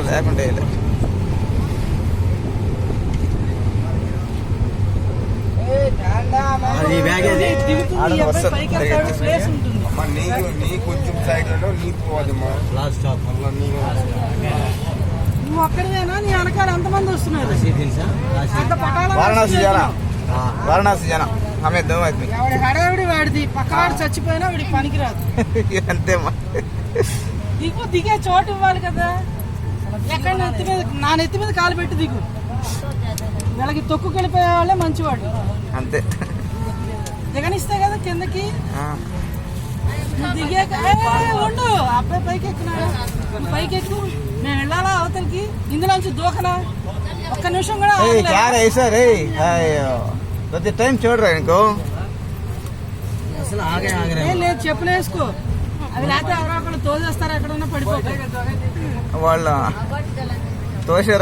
లేకుంటే నీకు కొంచెం సైడ్ నీకు పోదమ్మా లాస్ట్ స్టాప్ నువ్వు ఒక్కడివేనా నీ వెనకాల ఎంతమంది వస్తున్నారు? వారణాసి జన హడావిడి వాడిది పక్కవాడు చచ్చిపోయినా వీడికి పనికిరాదు అంతే. దిగే చోటు ఇవ్వాలి కదా. ఎక్కడ నెత్తి మీద నా నెత్తి మీద కాలు పెట్టి దిగు. వీళ్ళకి తొక్కు వెళ్ళిపోయే వాళ్ళే మంచివాడు అంతే. దిగనిస్తే కదా కిందకి. దిగాక ఉండు, అబ్బాయి పైకి ఎక్కున్నాడు. పైకి ఎక్కు, మేము వెళ్ళాలా అవతలకి. ఇందులోంచి దూకనా? ఒక్క నిమిషం కూడా టైం చూడరా ఇంకో లేదు. చెప్పులు వేసుకో, అవి లేకపోతే ఎవరో ఒకళ్ళు తోసేస్తారు. ఎక్కడన్నా పడిపోతాయి వాళ్ళు తోసారు.